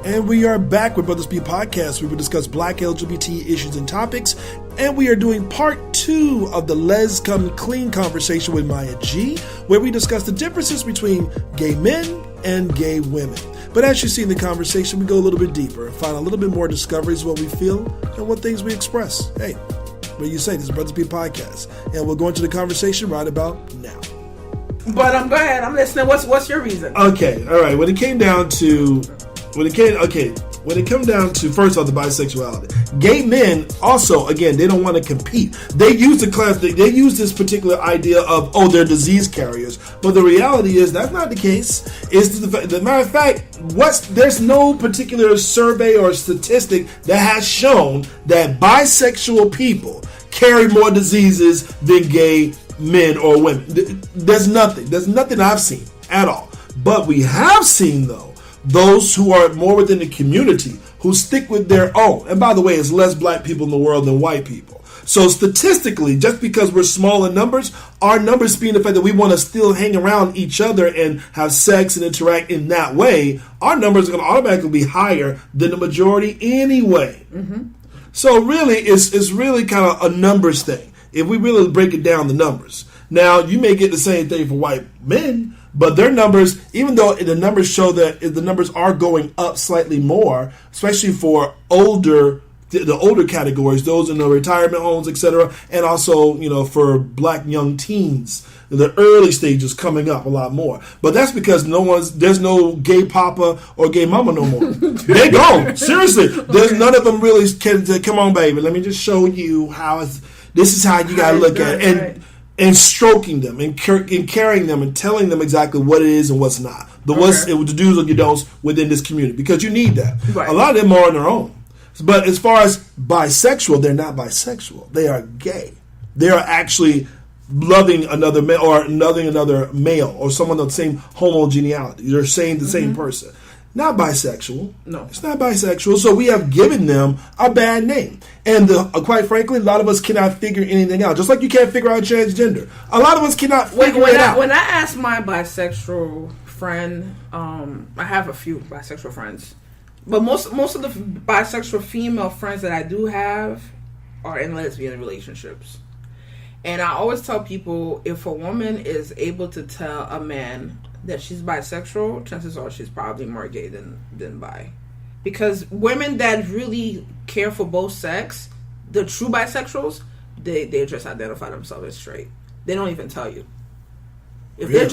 And we are back with Brothaspeak Podcast. We will discuss Black LGBT issues and topics. And we are doing part 2 of the Les Come Clean conversation with Maya G, where we discuss the differences between gay men and gay women. But as you see in the conversation, we go a little bit deeper and find a little bit more discoveries of what we feel and what things we express. Hey, what do you say? This is Brothaspeak Podcast. And we'll go into the conversation right about now. But go ahead. I'm listening. What's your reason? Okay, all right. When it came down to first off the bisexuality, gay men also, again, they don't want to compete. They use they use this particular idea of, they're disease carriers, but the reality is that's not the case. It's the matter of fact, there's no particular survey or statistic that has shown that bisexual people carry more diseases than gay men or women. There's nothing I've seen at all. But we have seen, though, those who are more within the community who stick with their own. And by the way, it's less black people in the world than white people. So statistically, just because we're small in numbers, our numbers being the fact that we want to still hang around each other and have sex and interact in that way, our numbers are going to automatically be higher than the majority anyway. Mm-hmm. So really, it's really kind of a numbers thing. If we really break it down, the numbers. Now, you may get the same thing for white men, but their numbers, even though the numbers show that the numbers are going up slightly more, especially for the older categories, those in the retirement homes, etc., and also, for black young teens, the early stages coming up a lot more. But that's because there's no gay papa or gay mama no more. They gone. Seriously. There's none of them really can say, come on, baby, let me just show you this is how you got to look at it. And stroking them and carrying them and telling them exactly what it is and what's not. The do's and your don'ts within this community, because you need that. Right. A lot of them are on their own. But as far as bisexual, they're not bisexual. They are gay. They are actually loving another male or loving another male or someone of the same homogeneity. They're saying the same person. Not bisexual. No. It's not bisexual. So we have given them a bad name. And quite frankly, a lot of us cannot figure anything out. Just like you can't figure out transgender. A lot of us cannot figure it out. When I ask my bisexual friend, I have a few bisexual friends. But most of the bisexual female friends that I do have are in lesbian relationships. And I always tell people, if a woman is able to tell a man that she's bisexual, chances are she's probably more gay than bi. Because women that really care for both sex, the true bisexuals, they just identify themselves as straight. They don't even tell you. If they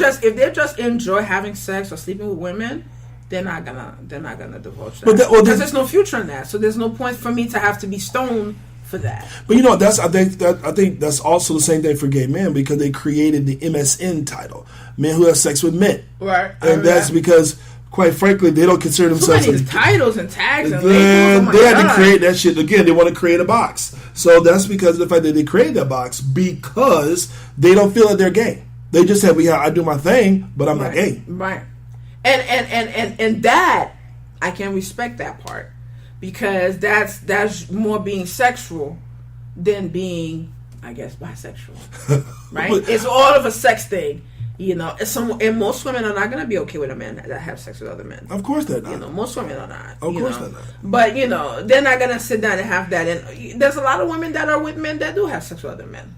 just enjoy having sex or sleeping with women, they're not gonna divulge that. Because there's no future in that. So there's no point for me to have to be stoned for that. But I think that's also the same thing for gay men, because they created the MSN title, men who have sex with men, right? And that's because, quite frankly, they don't consider themselves so many titles and tags and labels. They had to create that shit again. They want to create a box, so that's because of the fact that they created that box, because they don't feel that they're gay. They just said, I do my thing, but I'm not gay, right? And that I can respect that part. Because that's more being sexual than being, I guess, bisexual, right? It's all of a sex thing, And most women are not going to be okay with a man that have sex with other men. Of course they're not. Most women are not. Of course they're not. But they're not going to sit down and have that. And there's a lot of women that are with men that do have sex with other men.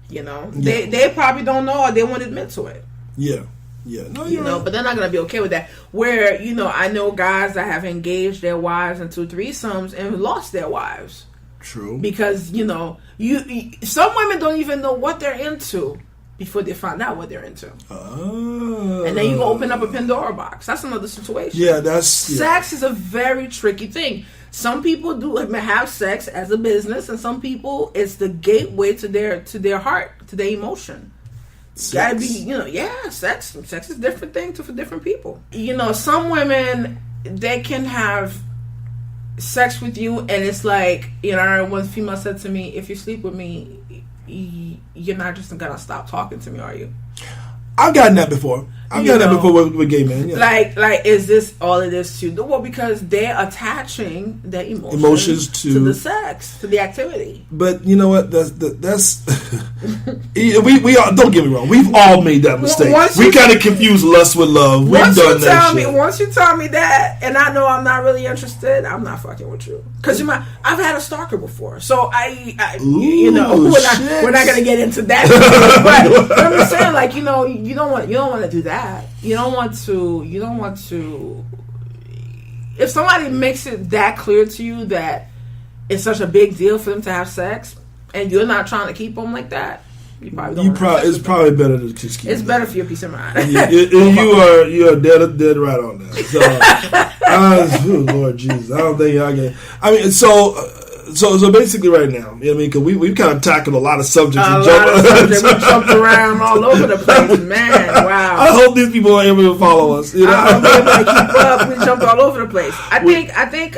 They probably don't know, or they won't admit to it. Yeah. Yeah, no, right. But they're not going to be okay with that. Where, I know guys that have engaged their wives into threesomes and lost their wives. True. Because, some women don't even know what they're into before they find out what they're into. Oh. And then you open up a Pandora box. That's another situation. Yeah, Sex is a very tricky thing. Some people do have sex as a business, and some people, it's the gateway to their heart, to their emotion. Gotta be, sex. Sex is a different thing for different people. Some women, they can have sex with you, and it's like, one female said to me, if you sleep with me, you're not just gonna stop talking to me, are you? I've gotten that before. I've got that before with gay men. Yeah. Like, is this all it is to? Well, because they're attaching their emotions to the sex, to the activity. But you know what? That's we all, don't get me wrong. We've all made that mistake. We kind of confuse lust with love. We've done that shit. Once you tell me that, and I know I'm not really interested, I'm not fucking with you. Because I've had a stalker before, so we're not gonna get into that. But I'm saying, like, you don't want to do that. You don't want to. If somebody makes it that clear to you that it's such a big deal for them to have sex, and you're not trying to keep them like that, you probably don't. It's probably better to just keep. It's better for your peace of mind. You are dead right on that. So, Lord Jesus, I don't think I can. I mean, so basically, right now, you know what I mean? Because we've kind of tackled a lot of subjects. We jumped around all over the place, man. Wow. I hope these people are able to follow us. You know? I hope they're able to keep up. We jumped all over the place. I think,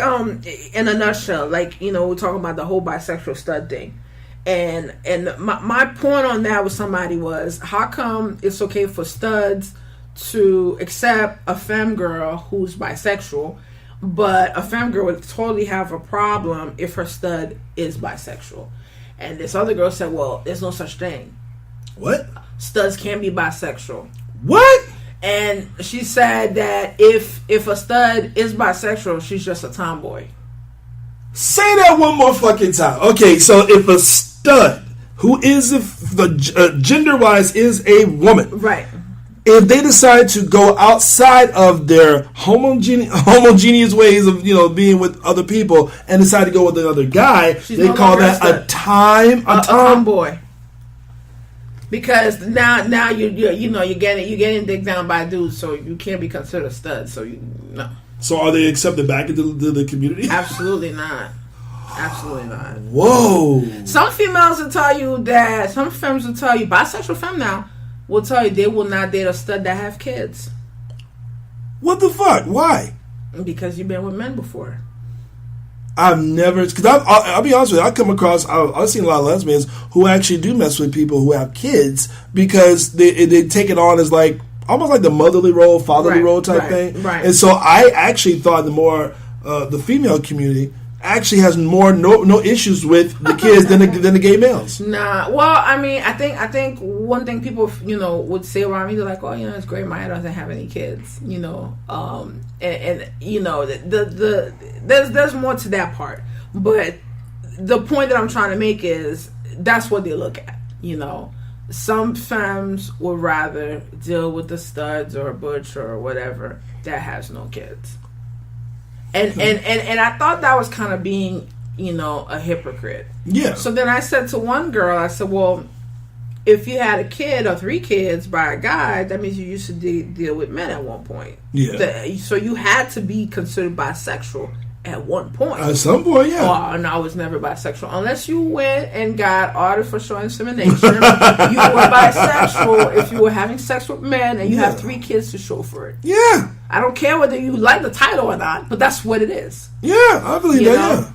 in a nutshell, like, we're talking about the whole bisexual stud thing, and my point on that with somebody was, how come it's okay for studs to accept a femme girl who's bisexual, but a femme girl would totally have a problem if her stud is bisexual? And this other girl said, well, there's no such thing. What? Studs can't be bisexual. What? And she said that if a stud is bisexual, she's just a tomboy. Say that one more fucking time. Okay, so if a stud, who is, gender-wise, is a woman. Right. If they decide to go outside of their homogeneous ways of being with other people and decide to go with another guy, they call that a tomboy. Because now you're getting digged down by dudes, so you can't be considered a stud. So no. So are they accepted back into the community? Absolutely not. Absolutely not. Whoa. Some females will tell you that. Some femmes will tell you, bisexual femme now will tell you they will not date a stud that have kids. What the fuck? Why? Because you've been with men before. I've never, because I'll be honest with you, I've seen a lot of lesbians who actually do mess with people who have kids because they take it on as like almost like the motherly role, fatherly role type thing. Right. And so I actually thought the female community actually has no issues with the kids than the gay males. Nah, well, I mean, I think one thing people would say around me, they're like, oh, it's great, Maya doesn't have any kids, there's more to that part, but the point that I'm trying to make is that's what they look at. Some femmes would rather deal with the studs or a butch or whatever that has no kids. And I thought that was kind of being, a hypocrite. Yeah. So then I said to one girl, I said, well, if you had a kid or 3 kids by a guy, that means you used to deal with men at one point. Yeah. So you had to be considered bisexual at one point. At some point, yeah. Oh, no, I was never bisexual. Unless you went and got artificial insemination, you were bisexual if you were having sex with men and you have 3 kids to show for it. Yeah. I don't care whether you like the title or not, but that's what it is. Yeah, I believe that,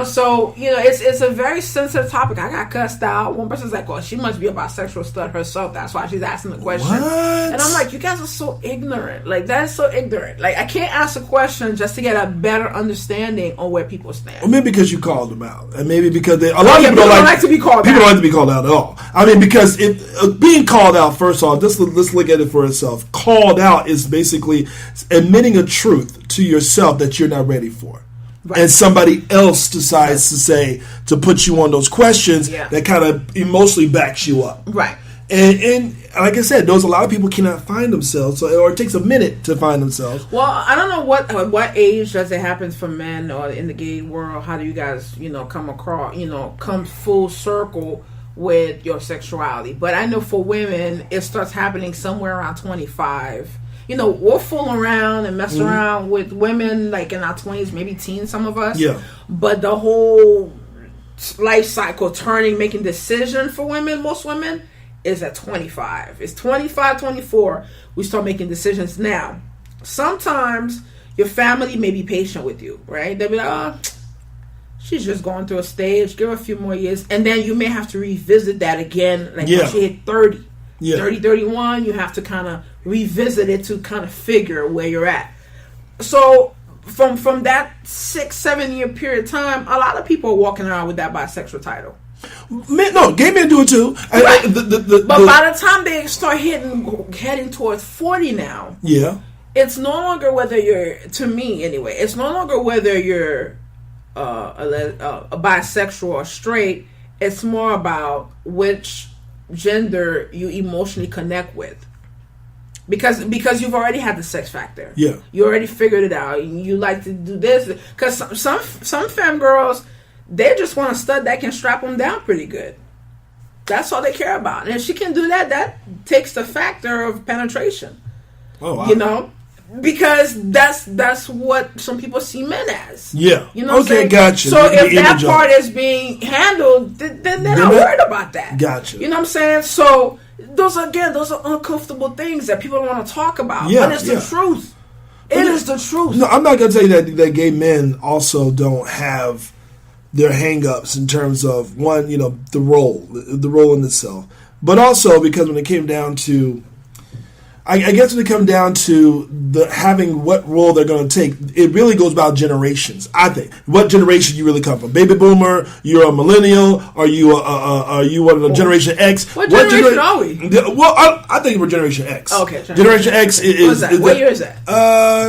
So, it's a very sensitive topic. I got cussed out. One person's like, well, she must be a bisexual stud herself. That's why she's asking the question. What? And I'm like, you guys are so ignorant. Like, that is so ignorant. Like, I can't ask a question just to get a better understanding on where people stand. Well, maybe because you called them out. And maybe because a lot of people don't like to be called out. People don't like to be called out at all. I mean, because being called out, first off, let's look at it for itself. Called out is basically admitting a truth to yourself that you're not ready for. Right. And somebody else decides to put you on those questions that kind of emotionally backs you up. Right. And like I said, a lot of people cannot find themselves, or it takes a minute to find themselves. Well, I don't know what age does it happen for men or in the gay world. How do you guys, come full circle with your sexuality? But I know for women, it starts happening somewhere around 25. We'll fool around and mess around with women like in our 20s, maybe teens, some of us. Yeah. But the whole life cycle making decision for women, most women, is at 25. It's 25, 24, we start making decisions. Now, sometimes your family may be patient with you, right? They'll be like, oh, she's just going through a stage, give her a few more years. And then you may have to revisit that again, like when she hit 30. 30, 31, you have to kind of revisit it to kind of figure where you're at. So from that 6-7 year period of time, a lot of people are walking around with that bisexual title. Gay men do it too. Right. But by the time they start heading towards 40 now, it's no longer whether you're, to me anyway, it's no longer whether you're a bisexual or straight. It's more about which gender you emotionally connect with. Because you've already had the sex factor. Yeah. You already figured it out. You like to do this. Because some femme girls, they just want a stud that can strap them down pretty good. That's all they care about. And if she can do that, that takes the factor of penetration. Oh, wow. You know? Because that's what some people see men as. Yeah. You know what I'm saying? Gotcha. So if that part is being handled, then they're not worried about that. Gotcha. You know what I'm saying? So those are uncomfortable things that people don't want to talk about. Yeah, but it's the truth. It is the truth. No, I'm not going to tell you that gay men also don't have their hang-ups in terms of, one, the role in itself. But also because when it came down to, I guess when it comes down to having what role they're going to take, it really goes about generations. I think what generation you really come from. Baby boomer, you're a millennial, are you one of the Generation X? What generation are we? Well, I think we're Generation X. Okay, Generation X is. What's that? What year is that?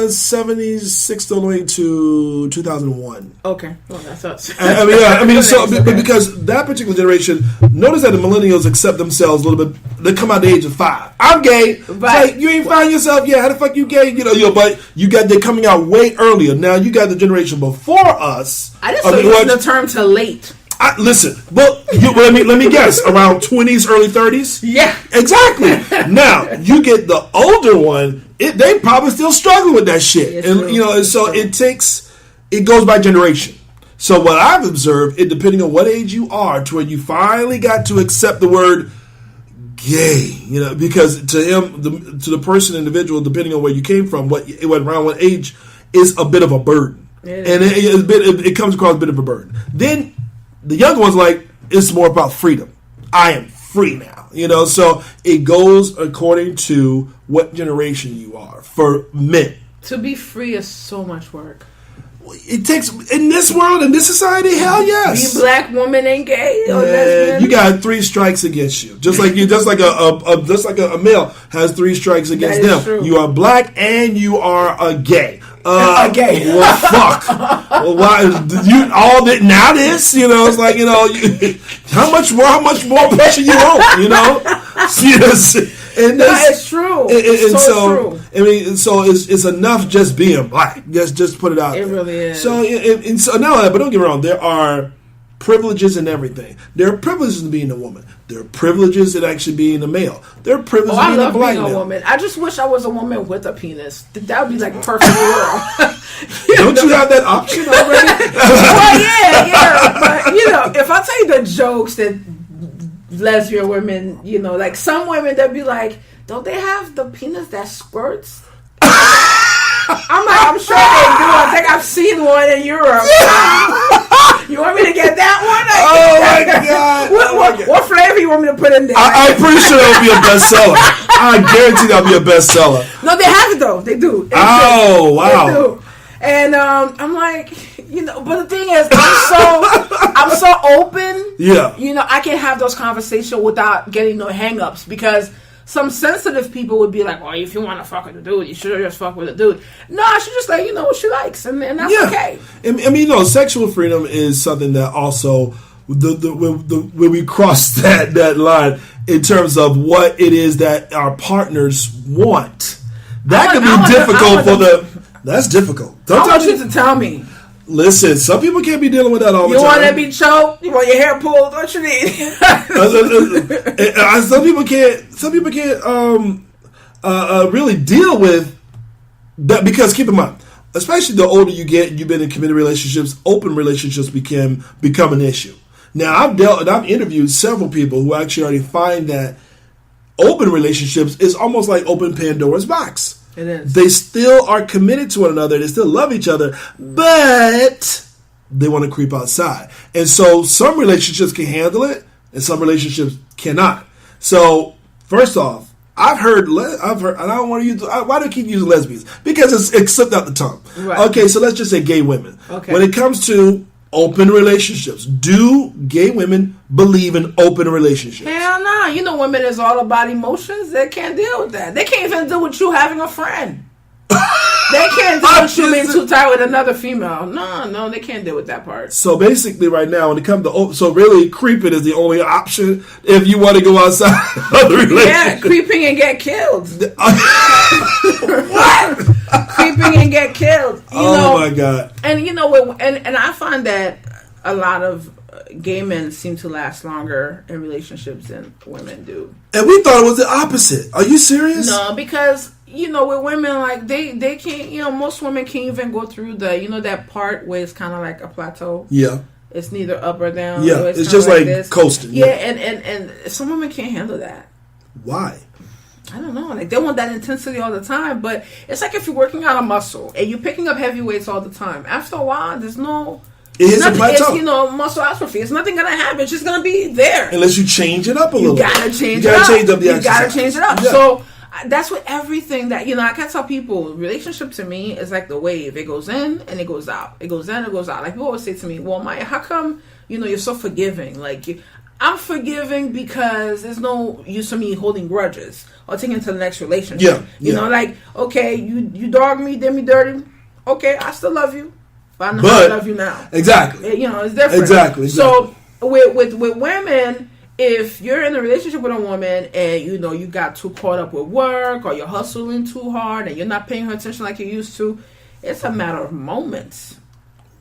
76 all the way to 2001. Okay, well that's us. Because that particular generation, notice that the millennials accept themselves a little bit. They come out the age of 5. I'm gay. Right. You ain't find yourself yet. How the fuck you gay? But they're coming out way earlier. Now you got the generation before us. I just saw using the term to late. Listen, let me guess. Around 20s, early 30s. Yeah, exactly. Now you get the older one. They probably still struggling with that shit, it goes by generation. So what I've observed, depending on what age you are, to where you finally got to accept the word gay, because to him, to the person, individual, depending on where you came from, what age, is a bit of a burden, and it comes across a bit of a burden. Then the younger one's like, it's more about freedom. I am free now, So it goes according to what generation you are. For men, to be free is so much work. It takes, in this world, in this society, hell yes. Be black, woman, and gay or lesbian. You got 3 strikes against you. Just like a male has 3 strikes against them. True. You are black and you are a gay. A gay. Well, fuck. Well, why you all that now? This, it's like how much more pressure you want? And it's true. And so true. I mean, so it's enough just being black. Just put it out. It really is. So and so now, but don't get me wrong. There are privileges in everything. There are privileges in being a woman. There are privileges in actually being a male. There are privileges in being a black male. Woman. I just wish I was a woman with a penis. That would be like perfect world. Don't you have that option already? Well, yeah. But if I tell you the jokes that lesbian women, like some women, they'll be like, don't they have the penis that squirts? I'm like, I'm sure they do. I think I've seen one in Europe. You want me to get that one? What flavor you want me to put in there? I'm pretty sure it'll be a bestseller. I guarantee that'll be a bestseller. No, they have it though. They do. Wow. They do. And I'm like, but the thing is, I'm so open. Yeah. I can have those conversations without getting no hang-ups, because some sensitive people would be like, well, if you want to fuck with a dude, you should just fuck with a dude. No, I should just let what she likes, and that's okay. I mean, sexual freedom is something that also, when we cross that line in terms of what it is that our partners want, that can be difficult That's difficult. I want you to tell me. Listen, some people can't be dealing with that all the time. You want to be choked? You want your hair pulled? What you need? Some people can't really deal with that, because keep in mind, especially the older you get, you've been in committed relationships, open relationships become an issue. Now I've interviewed several people who actually already find that open relationships is almost like open Pandora's box. It is. They still are committed to one another. They still love each other, but they want to creep outside. And so some relationships can handle it, and some relationships cannot. So first off, I've heard, and I don't want to use. Why do I keep using lesbians? Because it's slipped out the tongue. Right. Okay, so let's just say gay women. Okay. When it comes to open relationships, do gay women believe in open relationships? Hell no. You know, women is all about emotions. They can't deal with that. They can't even deal with you having a friend. They can't deal with you being too tight with another female. No, they can't deal with that part. So basically, right now, when it comes to so really, creeping is the only option if you want to go outside of the relationship. Yeah, creeping and get killed. What? Creeping and get killed. You know, my God! And you know, and I find that a lot of gay men seem to last longer in relationships than women do. And we thought it was the opposite. Are you serious? No, because you know, with women, like they can't. You know, most women can't even go through that part where it's kind of like a plateau. Yeah. It's neither up or down. Yeah, it's just like this. Coasting. Yeah, and some women can't handle that. Why? I don't know. Like, they want that intensity all the time, but it's like if you're working out a muscle and you're picking up heavy weights all the time. After a while, there's no. It hits a plateau. It's, muscle atrophy. It's nothing gonna happen. It's just gonna be there unless you change it up a little. You gotta change it up. You gotta change it up. Yeah. So that's what everything that I can tell people. Relationship to me is like the wave. It goes in and it goes out. It goes in and it goes out. Like people always say to me, "Well, Maya, how come you're so forgiving?" Like I'm forgiving because there's no use of me holding grudges or taking it to the next relationship. You know, like okay, you dog me, did me dirty. Okay, I still love you. But I know how I love you now. Exactly. It's different. Exactly. So with women, if you're in a relationship with a woman and you got too caught up with work or you're hustling too hard and you're not paying her attention like you used to, it's a matter of moments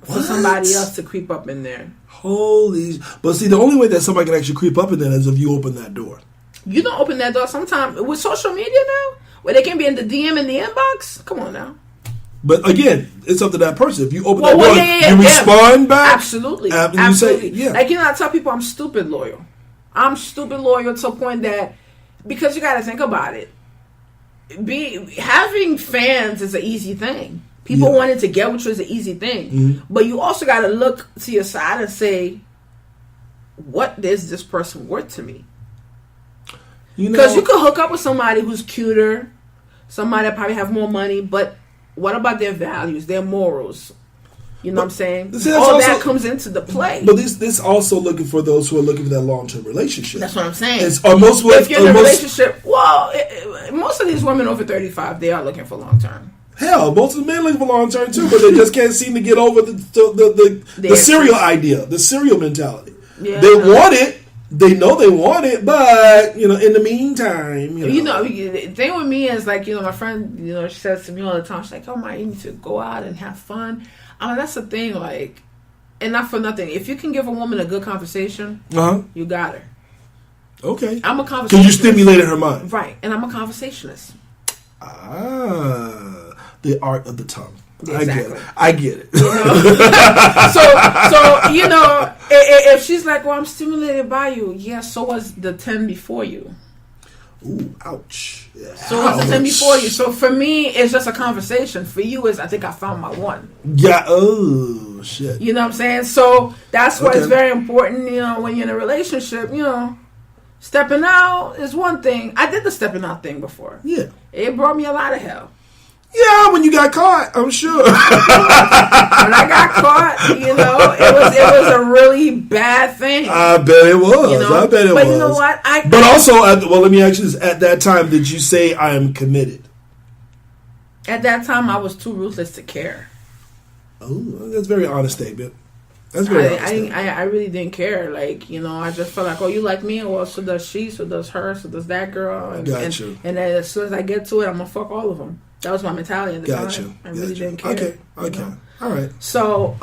for somebody else to creep up in there. But see, the only way that somebody can actually creep up in there is if you open that door. You don't open that door sometimes with social media now, where they can be in the DM in the inbox. Come on now. But again, it's up to that person. If you open that door, you respond back. Absolutely. Absolutely. You say, Like, I tell people I'm stupid loyal. I'm stupid loyal to a point that, because you got to think about it, having fans is an easy thing. People wanting to get with you is an easy thing. Mm-hmm. But you also got to look to your side and say, what is this person worth to me? Because you could hook up with somebody who's cuter, somebody that probably have more money, but what about their values, their morals? You know what I'm saying? All that comes into the play. But this also looking for those who are looking for that long-term relationship. That's what I'm saying. If you're in a relationship, most of these women over 35, they are looking for long-term. Hell, most of the men looking for long-term too, but they just can't seem to get over the serial idea, the serial mentality. Yeah, they want it. They know they want it, but in the meantime, the thing with me is like my friend, she says to me all the time, she's like, "Oh my, you need to go out and have fun." I mean, that's the thing, like, and not for nothing. If you can give a woman a good conversation, you got her. Okay, I'm a conversationalist. Because you stimulated her mind, right? And I'm a conversationalist. The art of the tongue. Exactly. I get it. So if she's like, "Well, I'm stimulated by you," yeah. So was the 10 before you. Ooh, ouch. Yeah, so was the 10 before you. So for me, it's just a conversation. For you, is I think I found my one. Yeah. Oh shit. You know what I'm saying? So that's why it's very important. When you're in a relationship, stepping out is one thing. I did the stepping out thing before. Yeah. It brought me a lot of hell. Yeah, when you got caught, I'm sure. When I got caught, it was a really bad thing. I bet it was. I bet it was. But you know what? But also, let me ask you this. At that time, did you say, I am committed? At that time, I was too ruthless to care. Oh, that's a very honest statement. That's very honest. I really didn't care. Like, I just felt like, oh, you like me? Well, so does she, so does her, so does that girl. And then as soon as I get to it, I'm going to fuck all of them. That was my mentality at the time. I really didn't care. Okay. All right. So,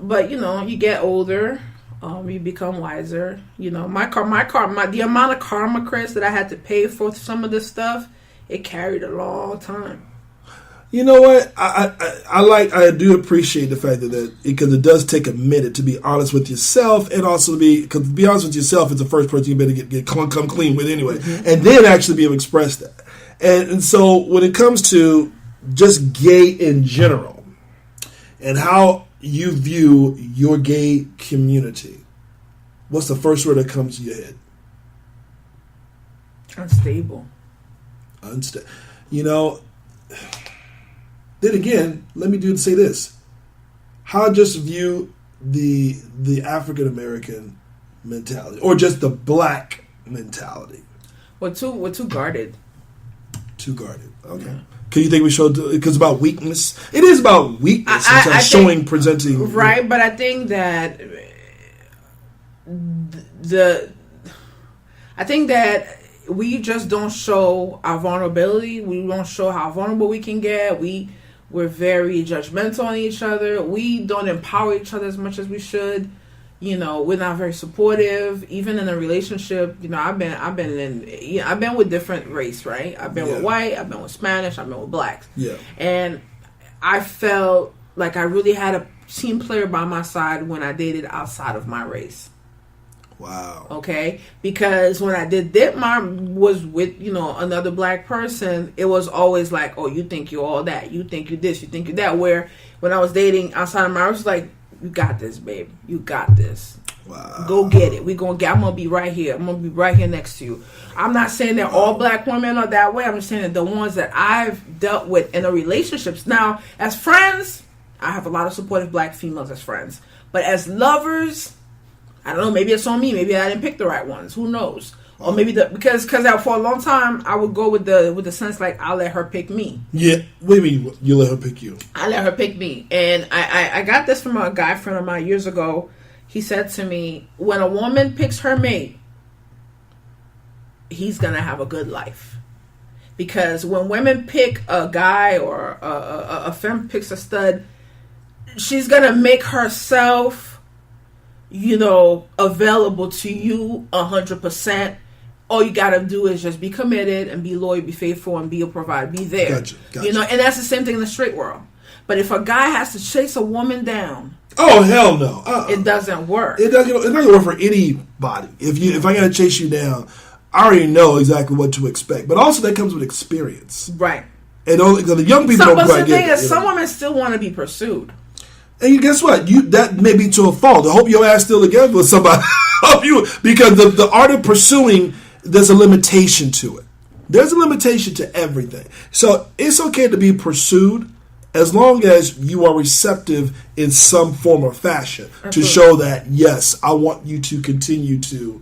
but you get older, you become wiser. The amount of karma, Chris, that I had to pay for some of this stuff, it carried a long time. You know what? I do appreciate the fact that because it does take a minute to be honest with yourself, and also because to be honest with yourself is the first person you better get come clean with anyway, and then actually be able to express that. And so when it comes to just gay in general and how you view your gay community, what's the first word that comes to your head? Unstable. Understand. You know, then again, let me say this. How I just view the African American mentality, or just the black mentality. We're too guarded. Too guarded. Okay. Yeah. Can you think we showed? Because it's about weakness. It is about weakness. Presenting. Right, but I think that we just don't show our vulnerability. We don't show how vulnerable we can get. We're very judgmental on each other. We don't empower each other as much as we should. You know, we're not very supportive. Even in a relationship, you know, I've been with different race, right? I've been with white, I've been with Spanish, I've been with blacks. Yeah. And I felt like I really had a team player by my side when I dated outside of my race. Wow. Okay? Because when I did that, was with, you know, another black person, it was always like, oh, you think you're all that. You think you're this. You think you're that. Where when I was dating outside of my race, like, you got this, babe. You got this. Wow. Go get it. I'm going to be right here. I'm going to be right here next to you. I'm not saying that all black women are that way. I'm just saying that the ones that I've dealt with in the relationships. Now, as friends, I have a lot of supportive black females as friends. But as lovers, I don't know. Maybe it's on me. Maybe I didn't pick the right ones. Who knows? Or maybe because for a long time I would go with the sense like I'll let her pick me. Yeah, what do you mean you let her pick you? I let her pick me, and I got this from a guy friend of mine years ago. He said to me, when a woman picks her mate, he's gonna have a good life, because when women pick a guy or a femme picks a stud, she's gonna make herself, you know, available to you 100%. All you gotta do is just be committed and be loyal, be faithful, and be a provider. Be there. Gotcha. You know, and that's the same thing in the straight world. But if a guy has to chase a woman down, oh hell no, it doesn't work. It doesn't. It's not gonna work for anybody. If I gotta chase you down, I already know exactly what to expect. But also that comes with experience, right? And the young people don't quite get it. But some women still want to be pursued. And guess what? That may be to a fault. I hope your ass still together with somebody. Because the art of pursuing, there's a limitation to it. There's a limitation to everything. So it's okay to be pursued as long as you are receptive in some form or fashion. Absolutely. To show that, yes, I want you to continue to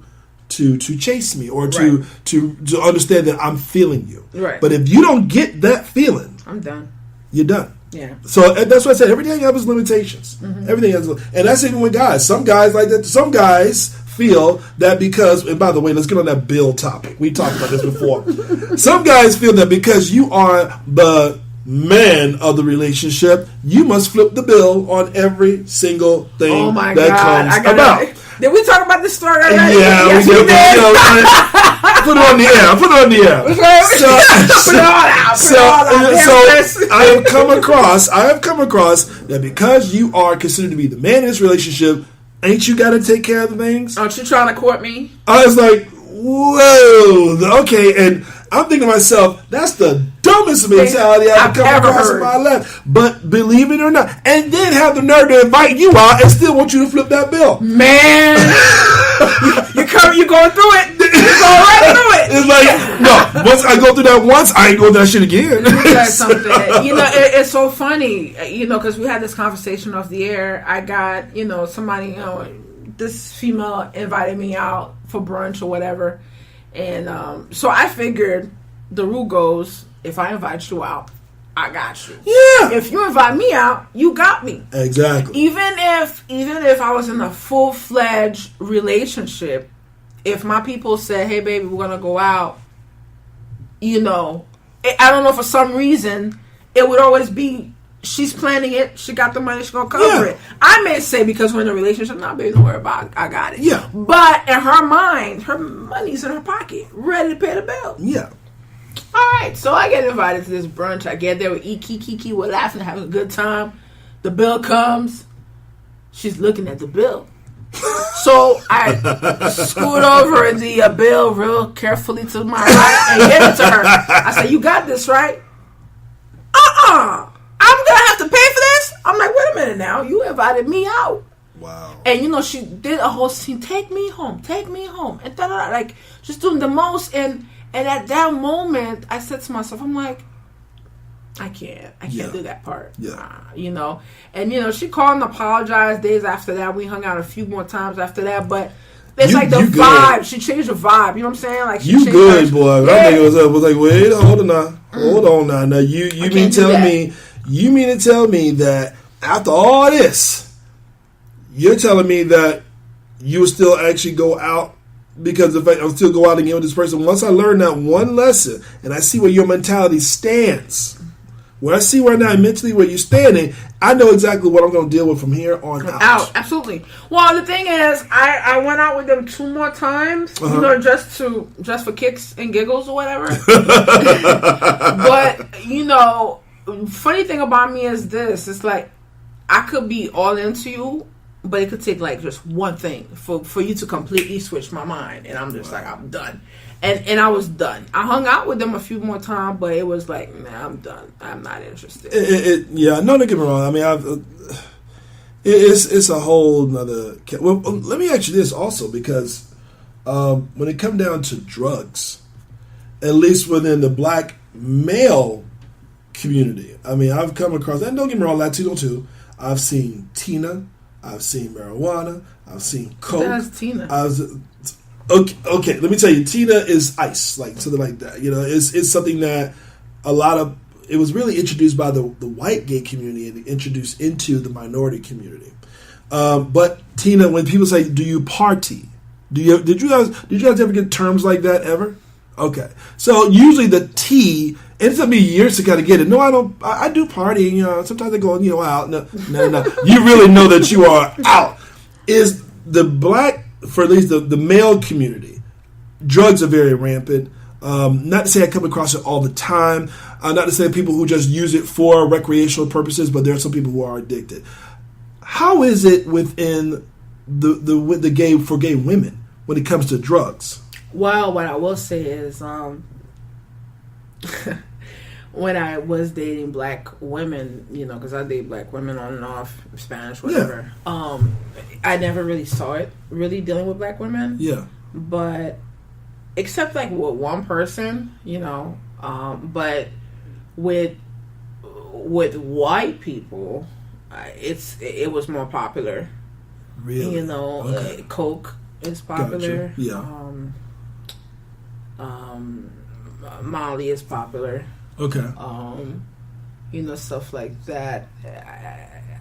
chase me, or to understand that I'm feeling you. Right. But if you don't get that feeling, I'm done. You're done. Yeah. So that's why I said everything has limitations. Mm-hmm. Everything has, and that's even with guys. Some guys like that. Some guys feel that because, and by the way, let's get on that bill topic. We talked about this before. Some guys feel that because you are the man of the relationship, you must flip the bill on every single thing comes about. Did we talk about this story already? Yeah, yes, we did. Put it on the air. Put it on the air. Put it all out. So I have come across that because you are considered to be the man in this relationship, ain't you got to take care of the things? Aren't you trying to court me? I was like, whoa, okay, and I'm thinking to myself, that's the dumbest mentality I've come across in my life. But believe it or not, and then have the nerve to invite you out and still want you to flip that bill. Man, you going through it. You're going right through it. It's like, no, once I go through that once, I ain't going through that shit again. You know, it's so funny, you know, because we had this conversation off the air. I got, you know, somebody, you know, this female invited me out for brunch or whatever. And so I figured the rule goes, if I invite you out, I got you. Yeah. If you invite me out, you got me. Exactly. Even if I was in a full-fledged relationship, if my people said, hey, baby, we're going to go out, you know, I don't know, for some reason, it would always be, she's planning it, she got the money, she's going to cover it. I may say, because we're in a relationship, nah, baby, don't worry about it, I got it. Yeah. But in her mind, her money's in her pocket, ready to pay the bill. Yeah. All right, so I get invited to this brunch. I get there, we eat, kiki, we're laughing, having a good time. The bill comes. She's looking at the bill. So I scoot over the bill real carefully to my right and give it to her. I say, you got this, right? I'm going to have to pay for this? I'm like, wait a minute now. You invited me out. Wow. And, you know, she did a whole scene, take me home. And like, just doing the most. And And at that moment, I said to myself, I'm like, I can't do that part. You know, and you know, she called and apologized days after that. We hung out a few more times after that, but it's like the vibe. Good. She changed the vibe. You know what I'm saying? Like you good, boy. That nigga was like, wait, hold on now. Now you mean to tell me that after all this, you're telling me that you would still actually go out? Because if I still go out again with this person, once I learn that one lesson and I see where your mentality stands, when I see right now mentally where you're standing, I know exactly what I'm going to deal with from here on out. Absolutely. Well, the thing is, I went out with them 2 more times, you know, just for kicks and giggles or whatever. But you know, funny thing about me is this: it's like I could be all into you, but it could take like just one thing for you to completely switch my mind, and I'm just like, I'm done. And I was done. I hung out with them a few more times, but it was like, nah, I'm done. I'm not interested. Yeah, no, don't get me wrong. I mean, it's a whole nother. Well, let me ask you this also, because when it comes down to drugs, at least within the black male community, I mean, I've come across, and don't get me wrong, Latino too. I've seen Tina. I've seen marijuana. I've seen coke. That's Tina. Okay, let me tell you, Tina is ice, like something like that. You know, it's something that it was really introduced by the white gay community and introduced into the minority community. But Tina, when people say, "Do you party?" Did you guys ever get terms like that ever? Okay, so usually the T, and it took me years to kind of get it. No, I don't. I do party. You know, sometimes I go, out. No. You really know that you are out. Is the black, for at least the male community, drugs are very rampant. Not to say I come across it all the time. Not to say people who just use it for recreational purposes, but there are some people who are addicted. How is it within the gay women when it comes to drugs? Well, what I will say is, when I was dating black women, you know, because I date black women on and off, Spanish, whatever. Yeah. I never really saw it really dealing with black women. Yeah. But except like with one person, you know, but with white people, it was more popular. Really? You know, okay. Coke is popular. Gotcha. Yeah. Molly is popular. Okay. You know, stuff like that.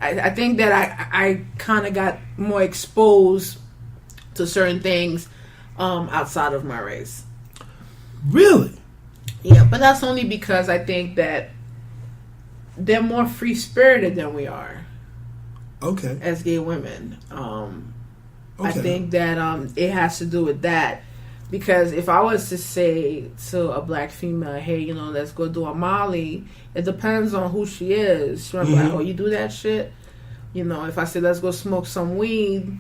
I think that I kind of got more exposed to certain things outside of my race. Really? Yeah, but that's only because I think that they're more free-spirited than we are. Okay. As gay women. Okay. I think that it has to do with that. Because if I was to say to a black female, hey, you know, let's go do a Molly, it depends on who she is. She might be like, oh, you do that shit? You know, if I say, let's go smoke some weed,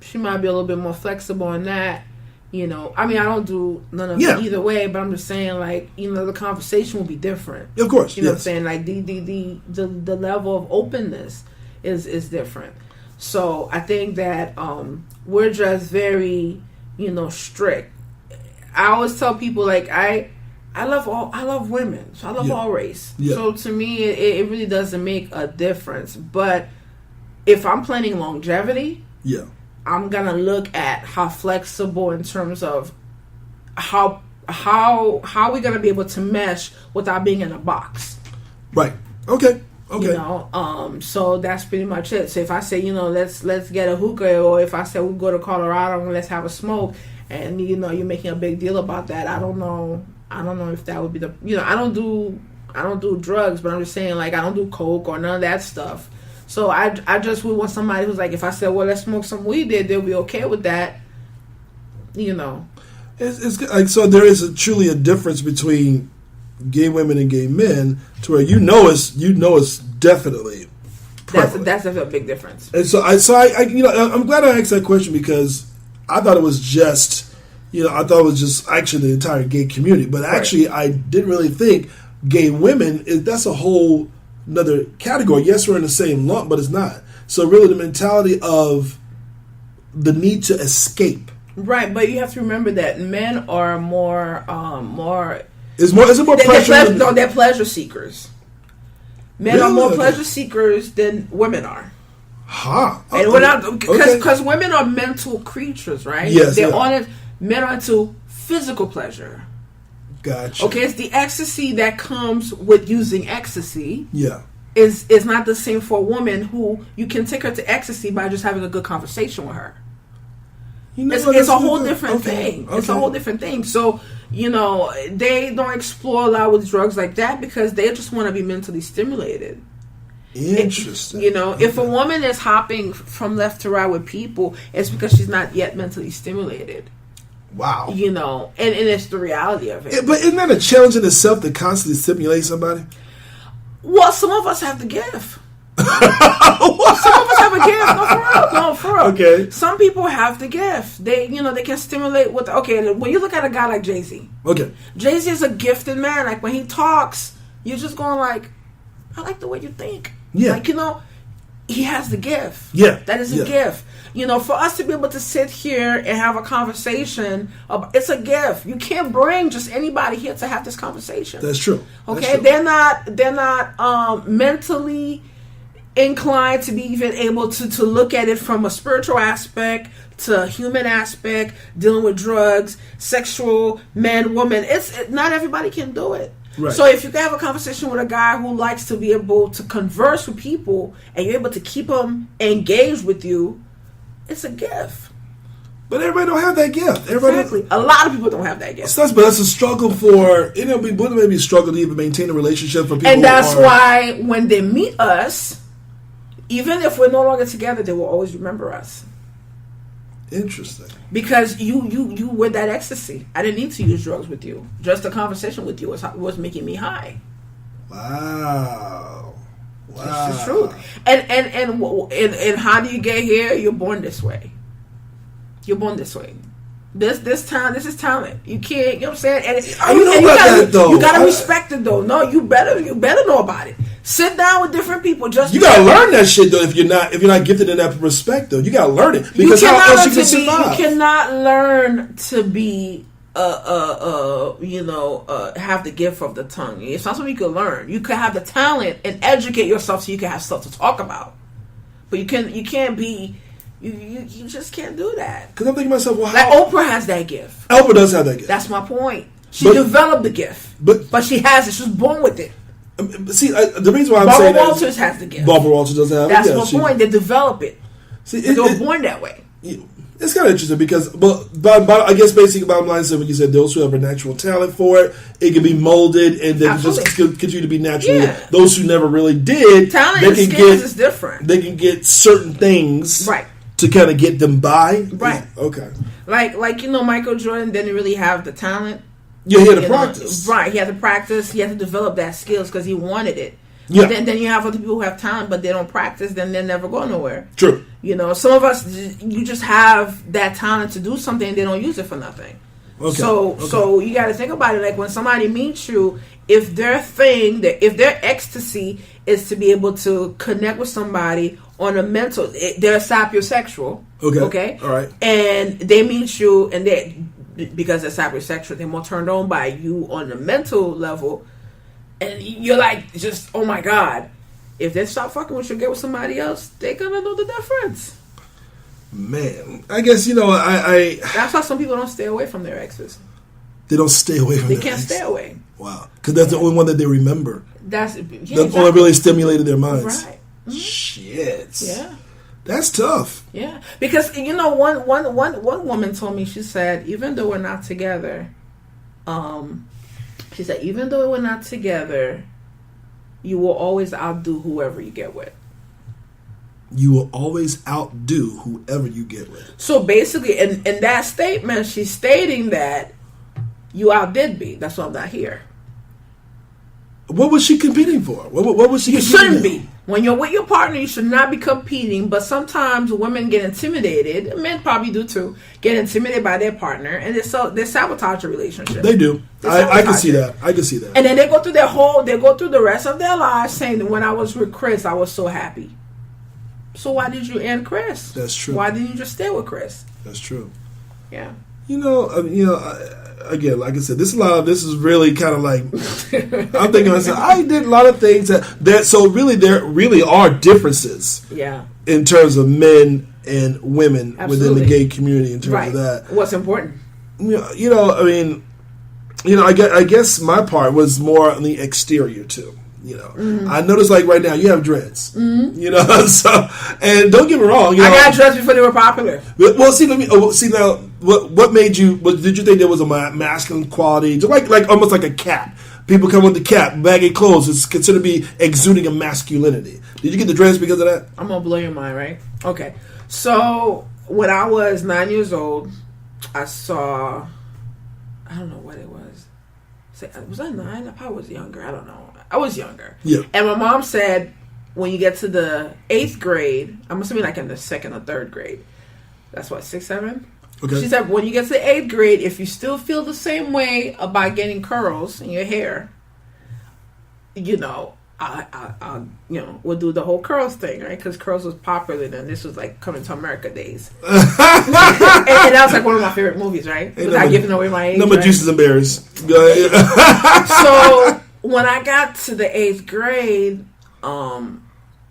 she might be a little bit more flexible on that. You know, I mean, I don't do none of it either way, but I'm just saying, like, you know, the conversation will be different. Of course, you know what I'm saying? Like, the level of openness is different. So I think that we're just very, you know, strict. I always tell people, like, I love women, so I love all race. Yeah. So to me, it really doesn't make a difference. But if I'm planning longevity, I'm gonna look at how flexible in terms of how we're gonna be able to mesh without being in a box. Right. Okay. You know, so that's pretty much it. So if I say, you know, let's get a hookah, or if I say we go to Colorado and let's have a smoke, and you know, you're making a big deal about that, I don't know if that would be the, you know, I don't do drugs, but I'm just saying, like, I don't do coke or none of that stuff. So I just would want somebody who's like, if I said, well, let's smoke some weed, they'll be okay with that. You know, it's like, so there is truly a difference between gay women and gay men, to where you know it's definitely prevalent. That's a big difference. And so I you know, I'm glad I asked that question, because I thought it was just, you know, actually the entire gay community, but actually I didn't really think gay women that's a whole another category. Yes, we're in the same lump, but it's not. So really, the mentality of the need to escape Right, but you have to remember that men are more. Is it more pressure? They're pleasure seekers. Men are more pleasure seekers than women are. Huh. And we're not because women are mental creatures, right? Yes. Men are into physical pleasure. Gotcha. Okay, it's the ecstasy that comes with using ecstasy. Yeah. Is not the same for a woman who you can take her to ecstasy by just having a good conversation with her. It's a whole different thing. It's a whole different thing. So, they don't explore a lot with drugs like that because they just want to be mentally stimulated. Interesting. If a woman is hopping from left to right with people, it's because she's not yet mentally stimulated. Wow. And it's the reality of it. But isn't that a challenge in itself to constantly stimulate somebody? Well, some of us have the gift. Some of us have a gift. No, for real. Okay. Some people have the gift. They can stimulate with. Okay, when you look at a guy like Jay-Z. Okay. Jay-Z is a gifted man. Like when he talks, you're just going like, I like the way you think. Yeah. Like he has the gift. Yeah. That is a gift. For us to be able to sit here and have a conversation, it's a gift. You can't bring just anybody here to have this conversation. That's true. Okay, they're not mentally inclined to be even able to look at it from a spiritual aspect to a human aspect, dealing with drugs, sexual, man, woman. Not everybody can do it. Right. So if you can have a conversation with a guy who likes to be able to converse with people and you're able to keep them engaged with you, it's a gift. But everybody don't have that gift. Exactly. A lot of people don't have that gift. But that's a struggle for, women maybe struggle to even maintain a relationship for people. And that's why when they meet us, even if we're no longer together, they will always remember us. Interesting. Because you were that ecstasy. I didn't need to use drugs with you. Just a conversation with you was making me high. Wow. That's the truth. And how do you get here? You're born this way. You're born this way. This is talent. You can't. You know what I'm saying? You gotta respect it though. No, you better know about it. Sit down with different people. You gotta learn that shit though. If you're not gifted in that respect though, you gotta learn it because how else you can survive? You cannot learn to be have the gift of the tongue. It's not something you can learn. You can have the talent and educate yourself so you can have stuff to talk about. But you can't be. You just can't do that. Because I'm thinking to myself, well, like Oprah has that gift. Oprah does have that gift. That's my point. She developed the gift, but she has it. She was born with it. See, the reason why I'm saying Barbara Walters has the gift. Barbara Walters does have it. That's my point. They develop it. See, they were born that way. It's kind of interesting because, but I guess basically bottom line is when you said those who have a natural talent for it, it can be molded and then just continue to be natural. Yeah. Those who never really did, talent and skills is different. They can get certain things right to kind of get them by. Right. Okay. Like Michael Jordan didn't really have the talent. Yeah, he had to practice. Right, he had to practice. He had to develop that skills because he wanted it. Yeah. Then you have other people who have talent, but they don't practice. Then they never go nowhere. True. Some of us, you just have that talent to do something, and they don't use it for nothing. Okay. So you got to think about it. Like when somebody meets you, if their ecstasy is to be able to connect with somebody on a mental, they're sapiosexual. Okay. All right. And they meet you, and because they're sapiosexual, they're more turned on by you on the mental level. And you're like, just, oh my God. If they stop fucking with you and get with somebody else, they're going to know the difference. Man, I guess, I that's why some people don't stay away from their exes. They don't stay away from their exes? They can't stay away. Wow. Because that's the only one that they remember. That's only really stimulated their minds. Right. Mm-hmm. Shit. Yeah. That's tough. Yeah. Because, one woman told me, she said, even though we're not together, she said, even though we're not together, you will always outdo whoever you get with. You will always outdo whoever you get with. So basically, in that statement, she's stating that you outdid me. That's why I'm not here. What was she competing for? What was she You competing shouldn't be. When you're with your partner, you should not be competing. But sometimes women get intimidated. Men probably do too. Get intimidated by their partner, and they sabotage a relationship. They do. I can see that. I can see that. And then they go through the rest of their lives saying that when I was with Chris, I was so happy. So why did you end Chris? That's true. Why didn't you just stay with Chris? That's true. Yeah. Again, like I said, this is really kind of like I'm thinking myself. I did a lot of things that so really there really are differences. Yeah. In terms of men and women within the gay community, in terms of that, what's important? I guess my part was more on the exterior too. I noticed like right now you have dreads. So and don't get me wrong, I got dreads before they were popular. Well, see now. What made you? Did you think there was a masculine quality, just like almost like a cap? People come with the cap, baggy clothes. It's considered to be exuding a masculinity. Did you get the dreads because of that? I'm gonna blow your mind, right? Okay. So when I was 9 years old, I saw. I don't know what it was. Was I 9? I probably was younger. I don't know. I was younger. Yeah. And my mom said, when you get to the 8th grade, I'm assuming like in the 2nd or 3rd grade. That's what, 6, 7? Okay. She said, when you get to the 8th grade, if you still feel the same way about getting curls in your hair, we'll do the whole curls thing, right? Because curls was popular then. This was like Coming to America days. and that was like one of my favorite movies, right? Without giving away my age. Number juices and berries. Go ahead. So when I got to the 8th grade,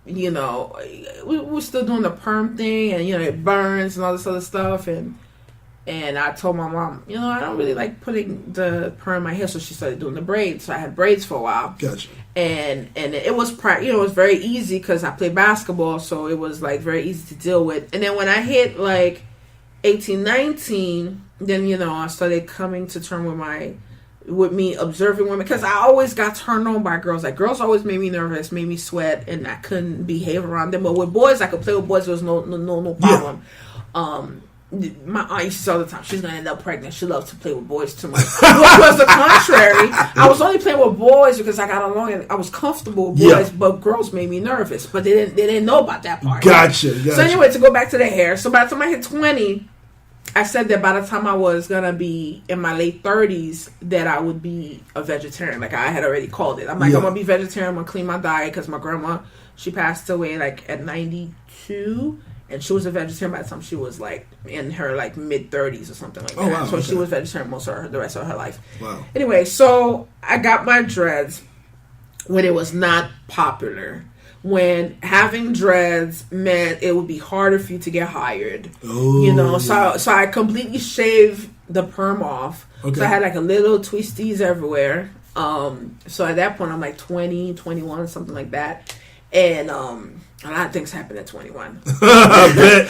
we were still doing the perm thing, and it burns and all this other stuff, and I told my mom, I don't really like putting the perm in my hair, so she started doing the braids. So I had braids for a while. Gotcha. And it was it was very easy because I played basketball, so it was like very easy to deal with. And then when I hit like 18, 19, then I started coming to terms with me observing women, because I always got turned on by girls. Like, girls always made me nervous, made me sweat, and I couldn't behave around them. But with boys, I could play with boys. There was no problem. Yeah. My aunt used to say all the time, she's gonna end up pregnant. She loves to play with boys too much. Which was the contrary. I was only playing with boys because I got along and I was comfortable with boys, but girls made me nervous. But they didn't know about that part. Gotcha. So anyway, to go back to the hair. So by the time I hit 20, I said that by the time I was gonna be in my late 30s, that I would be a vegetarian. Like, I had already called it. I'm like, I'm gonna be vegetarian. I'm gonna clean my diet, because my grandma, she passed away like at 92. And she was a vegetarian by the time she was like in her like mid 30s or something like that. Wow, so she was vegetarian the rest of her life. Wow. Anyway, so I got my dreads when it was not popular. When having dreads meant it would be harder for you to get hired. Oh. So I completely shaved the perm off. Okay. So I had like a little twisties everywhere. So at that point I'm like 20, 21, something like that. And a lot of things happened at 21. I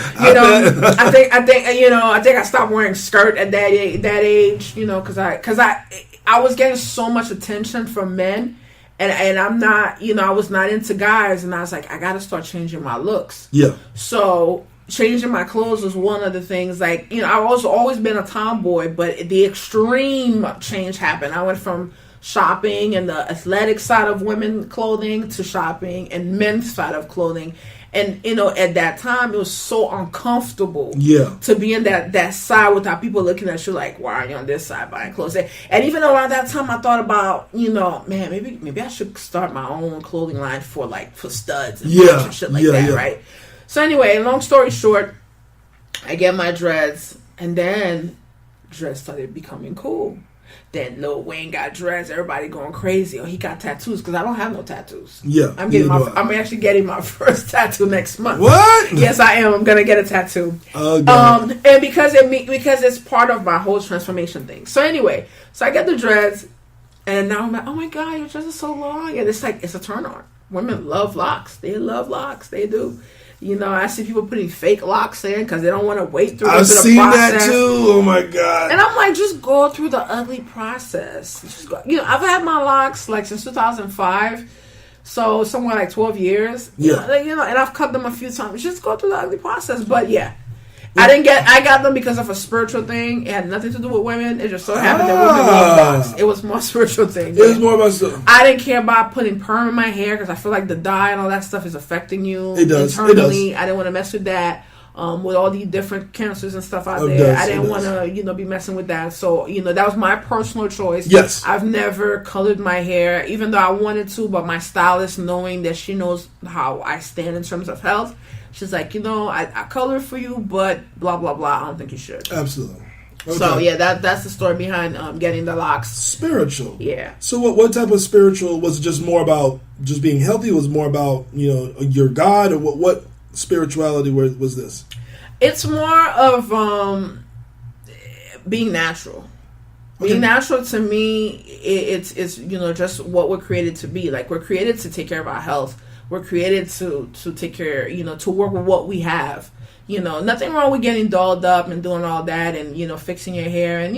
think I stopped wearing skirt at that age. Because I was getting so much attention from men, and I'm not. I was not into guys, and I was like, I got to start changing my looks. Yeah. So changing my clothes was one of the things. Like, I've also always been a tomboy, but the extreme change happened. I went from shopping and the athletic side of women clothing to shopping and men's side of clothing. And, at that time, it was so uncomfortable to be in that side without people looking at you like, why are you on this side buying clothes? And even around that time, I thought about, man, maybe I should start my own clothing line for studs and shit like that, right? So anyway, long story short, I get my dreads, and then dreads started becoming cool. Then Lil Wayne got dreads, everybody going crazy. He got tattoos, because I don't have no tattoos. Yeah. I'm actually getting my first tattoo next month. What? Yes, I am. I'm gonna get a tattoo. Oh, God. And because it's part of my whole transformation thing. So anyway, I get the dreads, and now I'm like, oh my God, your dreads are so long. And it's a turn on. Women love locks. They love locks. They do. I see people putting fake locks in because they don't want to wait through the process. I've seen that too. Oh my God. And I'm like, just go through the ugly process. Just go. I've had my locks like since 2005, so somewhere like 12 years. Yeah. And I've cut them a few times. Just go through the ugly process. But yeah. I got them because of a spiritual thing. It had nothing to do with women. It just so happened that women love locks. It was more spiritual thing. It was more about stuff. I didn't care about putting perm in my hair because I feel like the dye and all that stuff is affecting you internally. It does. I didn't want to mess with that. With all these different cancers and stuff out there, I didn't want to, be messing with that. So, that was my personal choice. Yes. I've never colored my hair, even though I wanted to, but my stylist, knowing that she knows how I stand in terms of health, she's like, I color for you, but blah, blah, blah. I don't think you should. Absolutely. Okay. So yeah, that's the story behind getting the locks. Spiritual. Yeah. So what type of spiritual was it? Just more about just being healthy? Was it more about your God, or what spirituality was this? It's more of being natural. Okay. Being natural to me, it's just what we're created to be. Like, we're created to take care of our health. We're created to take care, to work with what we have. Nothing wrong with getting dolled up and doing all that and, fixing your hair. And,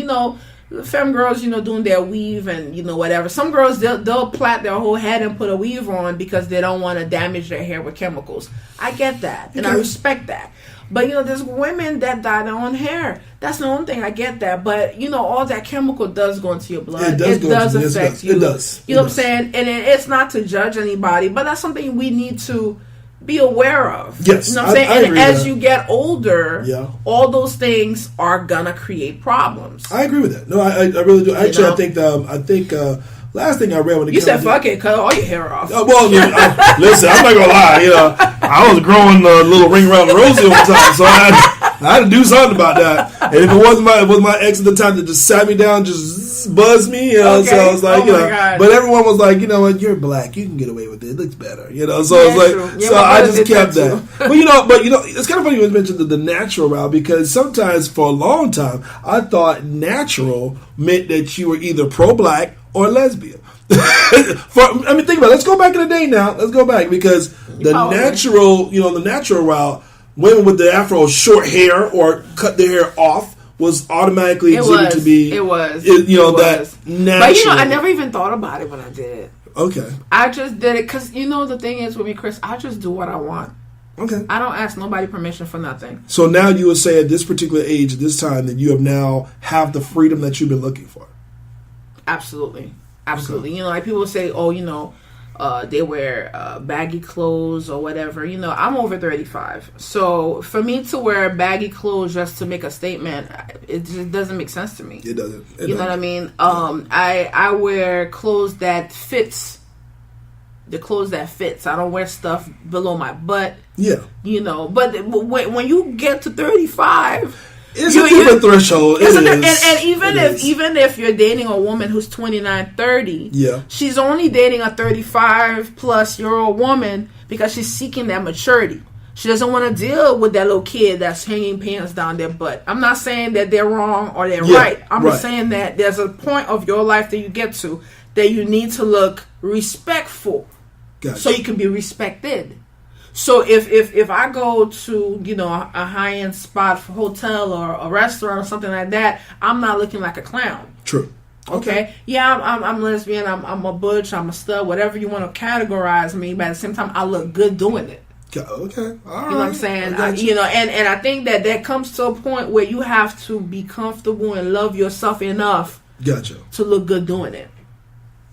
femme girls, doing their weave and, whatever. Some girls, they'll plait their whole head and put a weave on because they don't want to damage their hair with chemicals. I get that. And I respect that. But, there's women that dye their own hair. That's the only thing. I get that. But, all that chemical does go into your blood. It does affect you. It does. You know what I'm saying? And it's not to judge anybody, but that's something we need to be aware of. Yes. You know what I'm saying? I And agree as with that. you get older, all those things are going to create problems. I agree with that. No, I really do. Actually, I think last thing I read when it you said fuck it, cut all your hair off. Listen, I'm not gonna lie. I was growing a little ring around the rosy over time, so I had to do something about that. And if it wasn't my ex at the time that just sat me down, just buzzed me, so I was like, but everyone was like, you know what, you're black, you can get away with it. It looks better, So I was like, so I just kept that. But it's kind of funny you mentioned the natural route, because sometimes for a long time I thought natural meant that you were either pro-black or lesbian. Think about it. Let's go back in the day now. Let's go back, because the natural route, women with the afro, short hair or cut their hair off, was automatically exhibited to be. It was. That natural. But I never even thought about it when I did it. Okay. I just did it because the thing is with me, Chris, I just do what I want. Okay. I don't ask nobody permission for nothing. So now you would say at this particular age, at this time, that you have the freedom that you've been looking for. Absolutely. Okay. Like people say, they wear baggy clothes or whatever. I'm over 35. So for me to wear baggy clothes just to make a statement, it just doesn't make sense to me. It doesn't. You know what I mean? I wear clothes that fits. The clothes that fits. I don't wear stuff below my butt. Yeah. But when you get to 35... It's a different threshold. And even if you're dating a woman who's 29, 30, she's only dating a 35 plus year old woman because she's seeking that maturity. She doesn't want to deal with that little kid that's hanging pants down their butt. I'm not saying that they're wrong or they're right. I'm just saying that there's a point of your life that you get to that you need to look respectful, so you can be respected. So if I go to a high-end spot for hotel or a restaurant or something like that, I'm not looking like a clown. True. Okay. Yeah, I'm lesbian. I'm a butch. I'm a stud. Whatever you want to categorize me, but at the same time, I look good doing it. Okay. All right. You know what I'm saying? And I think that comes to a point where you have to be comfortable and love yourself enough. To look good doing it.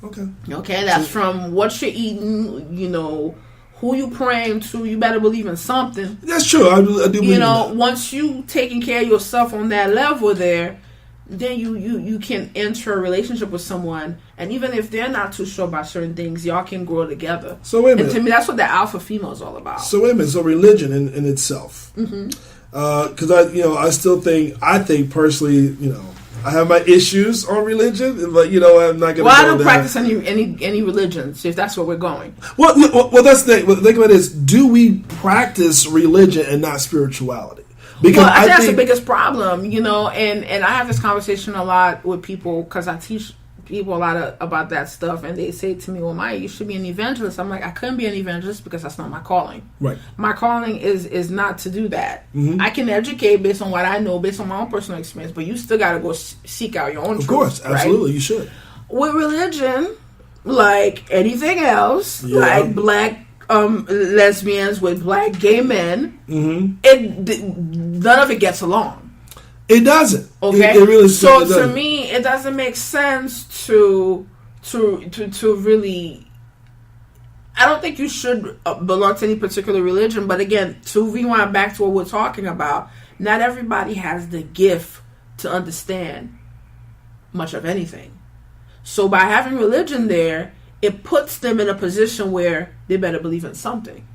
Okay. Okay. That's from what you're eating. Who you praying to, you better believe in something. That's true. I do believe in that. Once you taking care of yourself on that level there, then you can enter a relationship with someone, and even if they're not too sure about certain things, y'all can grow together. So wait a minute. And to me, that's what the alpha female is all about. So wait a minute. So religion in itself, because I still think personally, I have my issues on religion, but I'm not going to. Well, I don't practice any religions, if that's where we're going. Well, that's the thing. Think about this: do we practice religion and not spirituality? Because I think that's the biggest problem, and I have this conversation a lot with people because I teach people a lot about that stuff, and they say to me, "Well, Maya, you should be an evangelist." I'm like, I couldn't be an evangelist because that's not my calling. Right. My calling is not to do that. Mm-hmm. I can educate based on what I know, based on my own personal experience, but you still got to go seek out your own truth. Of course, absolutely, right? You should. With religion, like anything else, like black lesbians with black gay men, none of it gets along. It doesn't. Okay. It really so to me, it doesn't make sense to really. I don't think you should belong to any particular religion. But again, to rewind back to what we're talking about, not everybody has the gift to understand much of anything. So by having religion there, it puts them in a position where they better believe in something.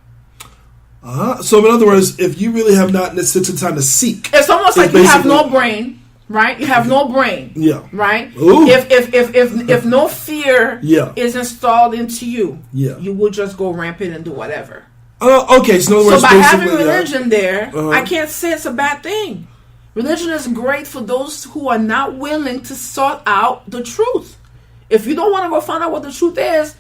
So in other words, if you really have not taken time to seek, it's almost like you have no brain, right? You have no brain. Yeah. Right? Ooh. If no fear Yeah. is installed into you, Yeah. you will just go rampant and do whatever. Okay, so in other words, by having basically, religion there, Uh-huh. I can't say it's a bad thing. Religion is great for those who are not willing to sort out the truth. If you don't want to go find out what the truth is,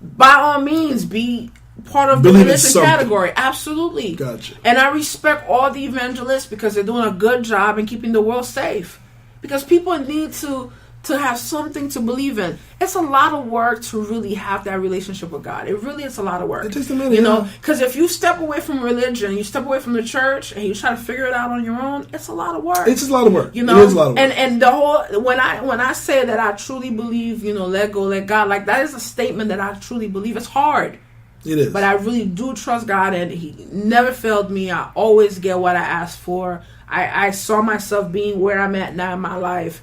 by all means, be part of the religious category. Absolutely. Gotcha. And I respect all the evangelists because they're doing a good job in keeping the world safe. Because people need to have something to believe in. It's a lot of work to really have that relationship with God. It really is a lot of work. It takes a minute, you know, because if you step away from religion, you step away from the church, and you try to figure it out on your own, it's a lot of work. It's a lot of work. You know, it is a lot of work. And the whole when I say that I truly believe, you know, let go, let God, like that is a statement that I truly believe. It's hard. It is. But I really do trust God, and He never failed me. I always get what I asked for. I saw myself being where I'm at now in my life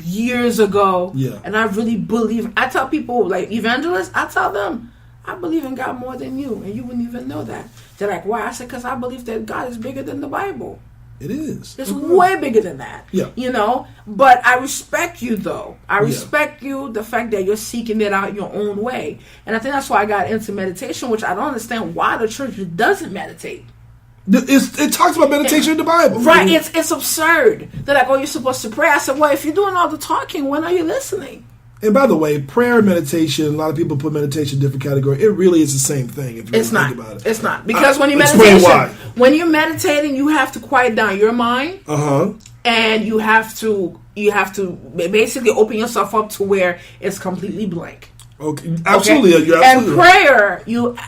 years ago. Yeah. And I really believe. I tell people, like evangelists, I tell them, I believe in God more than you. And you wouldn't even know that. They're like, why? I said, because I believe that God is bigger than the Bible. It is. It's way bigger than that. Yeah. You know? But I respect you, though. I respect you, the fact that you're seeking it out your own way. And I think that's why I got into meditation, which I don't understand why the church doesn't meditate. It talks about meditation in the Bible. Right. It's absurd. They're like, oh, you're supposed to pray. I said, well, if you're doing all the talking, when are you listening? And by the way, prayer and meditation, a lot of people put meditation in different categories. It really is the same thing if you really think about it. It's not. Because when you're meditating, you have to quiet down your mind. Uh-huh. And you have to basically open yourself up to where it's completely blank. Okay, absolutely. Okay? You're absolutely and prayer,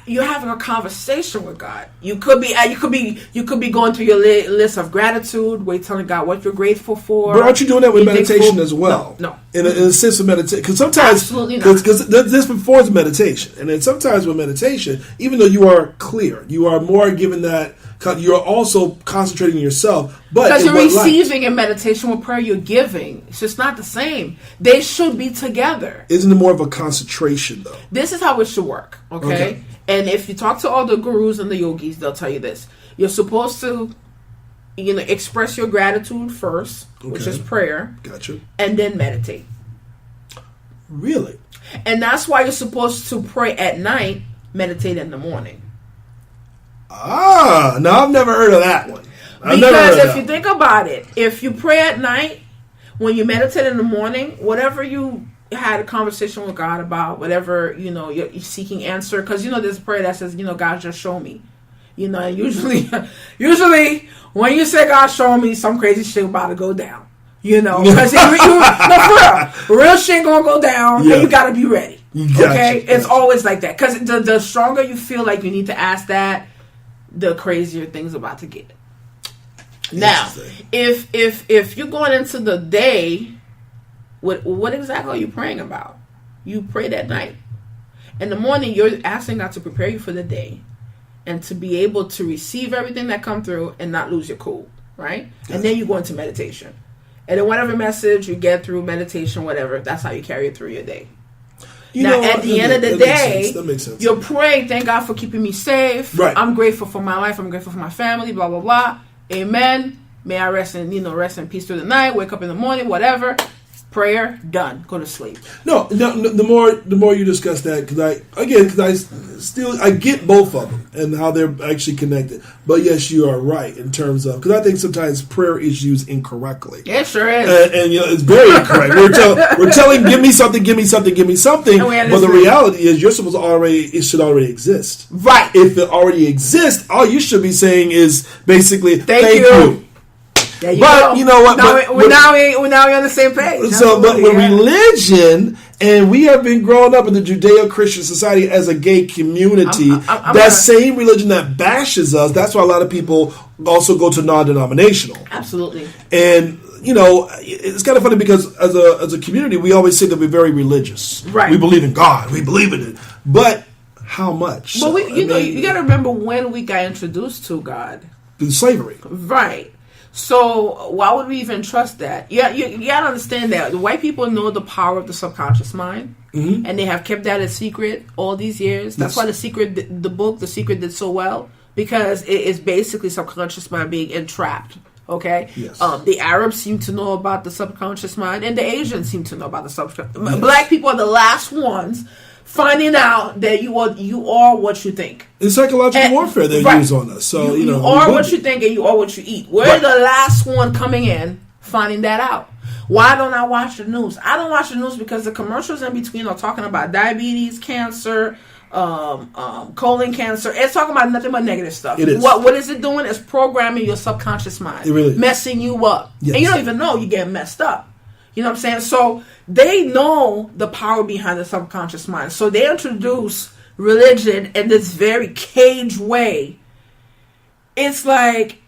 you're having a conversation with God. You could be going through your list of gratitude, where you're telling God what you're grateful for. But aren't you doing that with meditation as well? No. In a sense of meditation, because sometimes because this before meditation, and then sometimes with meditation, even though you are clear, you are more given that. You're also concentrating on yourself, but because you're receiving in meditation with prayer, you're giving. It's just not the same. They should be together. Isn't it more of a concentration, though? This is how it should work, okay? And if you talk to all the gurus and the yogis, they'll tell you this. You're supposed to, express your gratitude first, which is prayer. Gotcha. And then meditate. Really? And that's why you're supposed to pray at night, meditate in the morning. No, I've never heard of that one. Because if you think about it, if you pray at night, when you meditate in the morning, whatever you had a conversation with God about, whatever, you're seeking answer, because, there's a prayer that says, God, just show me. And usually when you say, God, show me, some crazy shit about to go down. Because for real shit gonna go down, and you gotta be ready. It's always like that. Because the stronger you feel like you need to ask that, the crazier things about to get. Now, if you're going into the day, what exactly are you praying about? You prayed at night. In the morning, you're asking God to prepare you for the day and to be able to receive everything that come through and not lose your cool, right? Yes. And then you go into meditation. And then whatever message you get through meditation, whatever, that's how you carry it through your day. At the end of the day, you're praying, thank God for keeping me safe. Right. I'm grateful for my life. I'm grateful for my family, blah, blah, blah. Amen. May I rest in peace through the night, wake up in the morning, whatever. Prayer, done. Go to sleep. No. The more you discuss that, because I get both of them and how they're actually connected. But yes, you are right in terms of, because I think sometimes prayer is used incorrectly. It sure is, and it's very incorrect. We're telling, give me something, give me something, give me something. But the reality is, you're supposed to it should already exist. Right. If it already exists, all you should be saying is basically thank you. But go. You know what? We're now on the same page. So, but with religion, and we have been growing up in the Judeo-Christian society as a gay community, same religion that bashes us, that's why a lot of people also go to non-denominational. Absolutely. And, it's kind of funny because as a community, we always say that we're very religious. Right. We believe in God. We believe in it. But how much? But you got to remember when we got introduced to God. Through slavery. Right. So why would we even trust that? You got to understand that the white people know the power of the subconscious mind, and they have kept that a secret all these years. That's why The Secret did so well, because it is basically subconscious mind being entrapped Okay? Yes. The Arabs seem to know about the subconscious mind, and the Asians seem to know about the subconscious mind. Black people are the last ones finding out that you are what you think. It's psychological warfare they use on us. So you are what you think, and you are what you eat. We're the last one coming in finding that out. Why don't I watch the news? I don't watch the news because the commercials in between are talking about diabetes, cancer, colon cancer. It's talking about nothing but negative stuff. It is. What is it doing? It's programming your subconscious mind. It really is. Messing you up. Yes. And you don't even know you're getting messed up. You know what I'm saying? So they know the power behind the subconscious mind. So they introduce religion in this very caged way. It's like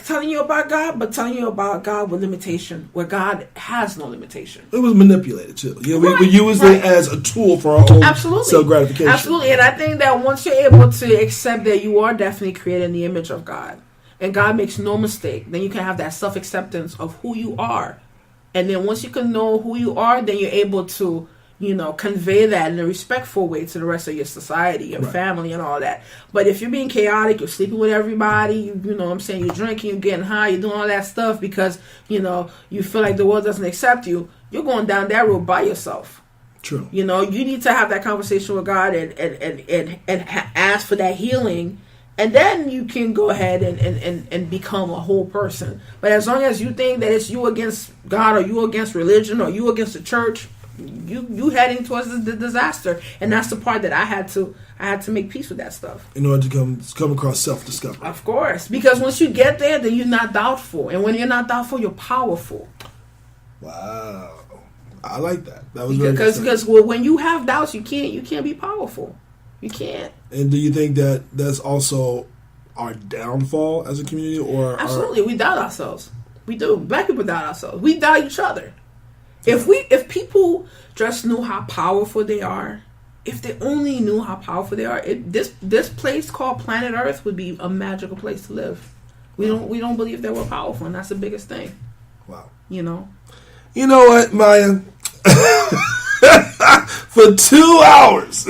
telling you about God, but telling you about God with limitation, where God has no limitation. It was manipulated too. We used it as a tool for our own self-gratification. Absolutely. And I think that once you're able to accept that you are definitely created in the image of God, and God makes no mistake, then you can have that self-acceptance of who you are. And then once you can know who you are, then you're able to, convey that in a respectful way to the rest of your society, your family, and all that. But if you're being chaotic, you're sleeping with everybody, you know what I'm saying, you're drinking, you're getting high, you're doing all that stuff because, you feel like the world doesn't accept you, you're going down that road by yourself. True. You need to have that conversation with God and ask for that healing. And then you can go ahead and become a whole person. But as long as you think that it's you against God, or you against religion, or you against the church, you heading towards the disaster. And that's the part that I had to make peace with that stuff. In order to come across self-discovery. Of course. Because once you get there, then you're not doubtful. And when you're not doubtful, you're powerful. Wow. I like that. That was very good. Because when you have doubts, you can't be powerful. You can't. And do you think that that's also our downfall as a community, or absolutely? We doubt ourselves. We do. Black people doubt ourselves. We doubt each other. If people just knew how powerful they are, if they only knew how powerful they are, this place called planet Earth would be a magical place to live. We don't believe that we're powerful, and that's the biggest thing. Wow. You know what, Maya? For 2 hours,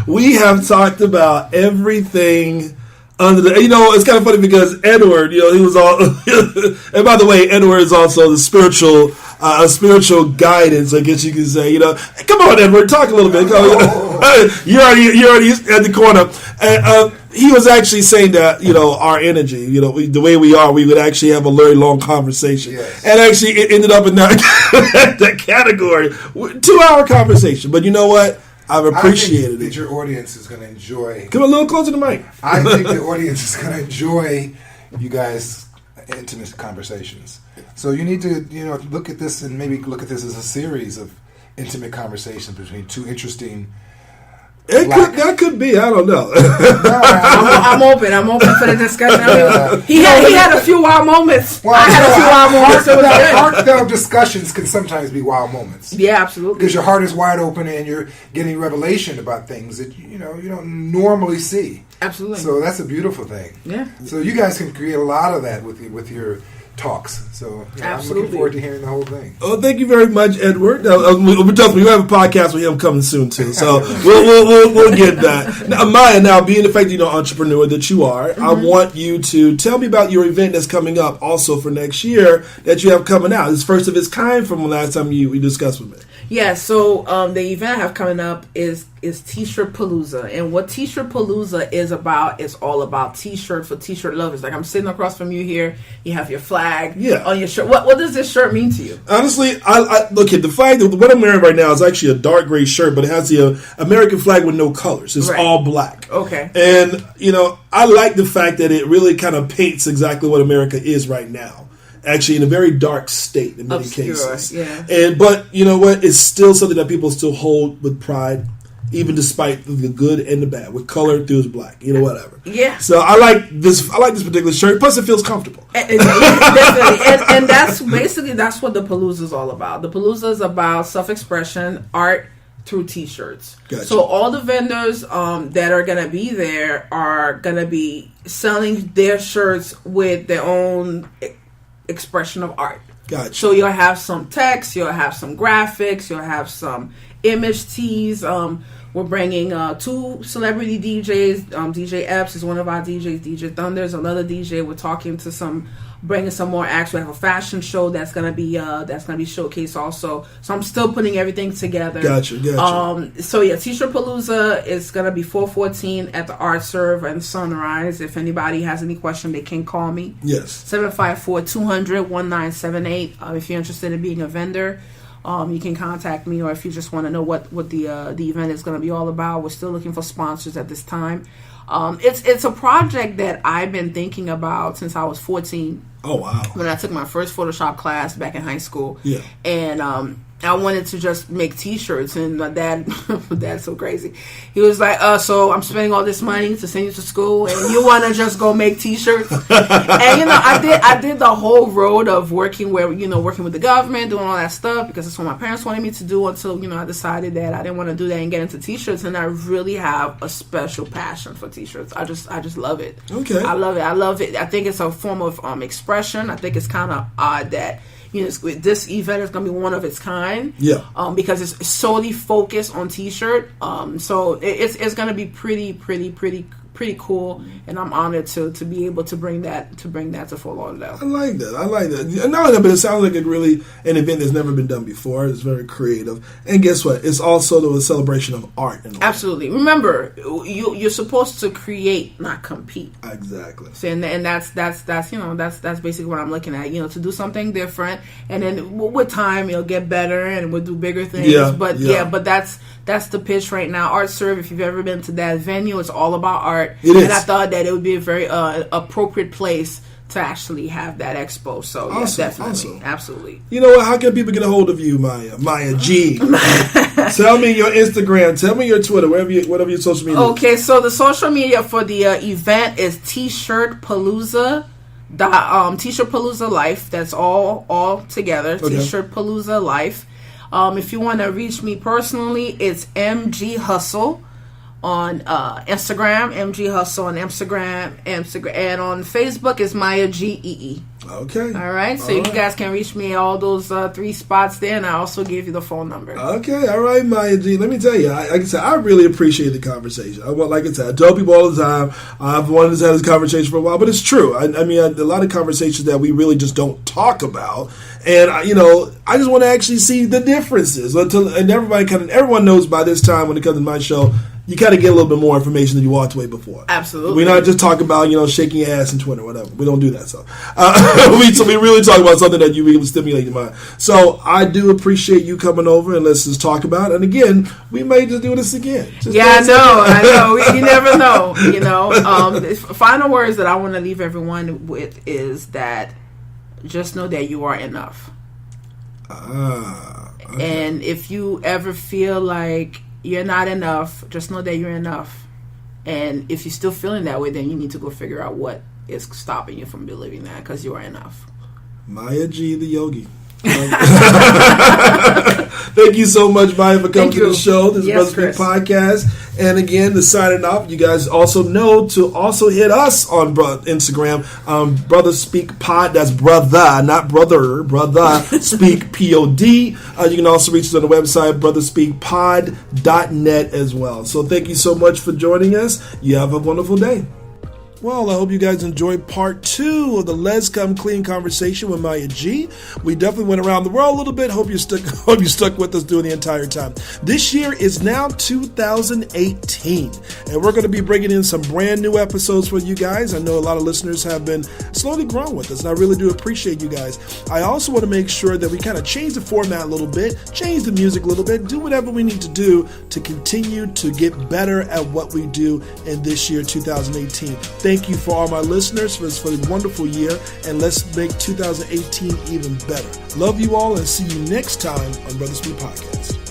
we have talked about everything under the. It's kind of funny because Edward, he was all. And by the way, Edward is also the spiritual guidance, I guess you can say. Come on, Edward, talk a little bit. You're already at the corner. And, he was actually saying that, our energy, the way we are, we would actually have a very long conversation. Yes. And actually, it ended up in that category. 2-hour conversation. But you know what? I've appreciated that your audience is going to enjoy. Come a little closer to the mic. I think the audience is going to enjoy you guys' intimate conversations. So you need to, look at this and maybe look at this as a series of intimate conversations between two interesting. That could be. I don't know. I'm open. I'm open for the discussion. He had a few wild moments. Well, I had a few wild moments. Heartfelt discussions can sometimes be wild moments. Yeah, absolutely. Because your heart is wide open and you're getting revelation about things that you don't normally see. Absolutely. So that's a beautiful thing. Yeah. So you guys can create a lot of that with your talks. So I'm looking forward to hearing the whole thing. Oh, thank you very much, Edward. We have a podcast with him coming soon too, so we'll get that. Now, Maya, being the fact that entrepreneur that you are, I want you to tell me about your event that's coming up also for next year that you have coming out. It's first of its kind from the last time we discussed with me. Yeah, so the event I have coming up is T-shirt Palooza, and what T-shirt Palooza is about is all about T-shirt for T-shirt lovers. Like I'm sitting across from you here, you have your flag on your shirt. What does this shirt mean to you? Honestly, I look at the flag. What I'm wearing right now is actually a dark gray shirt, but it has the American flag with no colors. It's all black. Okay, and I like the fact that it really kind of paints exactly what America is right now. Actually, in a very dark state in many cases. Yeah. But you know what? It's still something that people still hold with pride, even despite the good and the bad. With color through black, whatever. Yeah. So I like this particular shirt. Plus, it feels comfortable. Definitely. And that's what the Palooza is all about. The Palooza is about self-expression, art through T-shirts. Gotcha. So all the vendors that are going to be there are going to be selling their shirts with their own expression of art. Gotcha. So you'll have some text, you'll have some graphics, you'll have some image tees. We're bringing 2 celebrity DJs. DJ Epps is one of our DJs. DJ Thunder is another DJ. We're talking to bringing some more acts. We have a fashion show that's gonna be showcased also. So I'm still putting everything together. Gotcha. So yeah, T-shirt Palooza is gonna be 414 at the Art Serve and Sunrise. If anybody has any question, they can call me. Yes. 754-200-1978. If you're interested in being a vendor, you can contact me, or if you just want to know what the event is going to be all about. We're still looking for sponsors at this time. It's a project that I've been thinking about since I was 14. Oh, wow. When I took my first Photoshop class back in high school. Yeah. And I wanted to just make T-shirts, and my dad's so crazy. He was like, so I'm spending all this money to send you to school, and you want to just go make T-shirts? And, I did the whole road of working with the government, doing all that stuff, because that's what my parents wanted me to do, until, I decided that I didn't want to do that and get into T-shirts, and I really have a special passion for T-shirts. I just love it. Okay. I love it. I think it's a form of expression. I think it's kind of odd that this event is going to be one of its kind. Yeah. Because it's solely focused on T-shirt. So it's going to be pretty cool, and I'm honored to be able to bring that to Fort Lauderdale. I like that. Not only that, but it sounds like an event that's never been done before. It's very creative, and guess what? It's also a celebration of art. Absolutely. Remember, you're supposed to create, not compete. Exactly. So, and that's basically what I'm looking at. To do something different, and then with time it'll get better, and we'll do bigger things. But that's the pitch right now. Art Serve, if you've ever been to that venue, it's all about art. It is. And I thought that it would be a very appropriate place to actually have that expo. So, awesome, yeah, definitely. awesome. Absolutely. You know what? How can people get a hold of you, Maya? Maya G. Tell me your Instagram. Tell me your Twitter. Whatever your social media is. Okay, so the social media for the event is T-shirt Palooza. T-shirt Palooza Life. That's all together. Okay. T-shirt Palooza Life. If you want to reach me personally, it's MG Hustle on Instagram. MG Hustle on Instagram, and on Facebook is Maya GEE. Okay. All right. So you guys can reach me at all those 3 spots there, and I also give you the phone number. Okay. All right, Maya G. Let me tell you, like I said, I really appreciate the conversation. Like I said, I tell people all the time, I've wanted to have this conversation for a while, but it's true. I mean, a lot of conversations that we really just don't talk about, and I just want to actually see the differences. And everyone knows by this time when it comes to my show, you kind of get a little bit more information than you walked away before. Absolutely. We're not just talking about, shaking your ass in Twitter or whatever. We don't do that. So we really talk about something that you really stimulate your mind. So I do appreciate you coming over, and let's just talk about it. And again, we may just do this again. I know. You never know. The final words that I want to leave everyone with is that just know that you are enough. Okay. And if you ever feel like you're not enough, just know that you're enough. And if you're still feeling that way, then you need to go figure out what is stopping you from believing that, because you are enough. Maya G, the yogi. Thank you so much, Maya, for coming to the show. This is Brothaspeak Podcast. And again, to signing off, you guys also know to also hit us on Instagram, Brothaspeak Pod. That's brother, not brother, Brothaspeak POD. You can also reach us on the website, brothaspeakpod.net as well. So thank you so much for joining us. You have a wonderful day. Well, I hope you guys enjoyed part 2 of the Let's Come Clean conversation with Maya G. We definitely went around the world a little bit. Hope you stuck with us during the entire time. This year is now 2018, and we're going to be bringing in some brand new episodes for you guys. I know a lot of listeners have been slowly growing with us, and I really do appreciate you guys. I also want to make sure that we kind of change the format a little bit, change the music a little bit, do whatever we need to do to continue to get better at what we do in this year, 2018. Thank you for all my listeners for the wonderful year, and let's make 2018 even better. Love you all, and see you next time on Brothaspeak Podcast.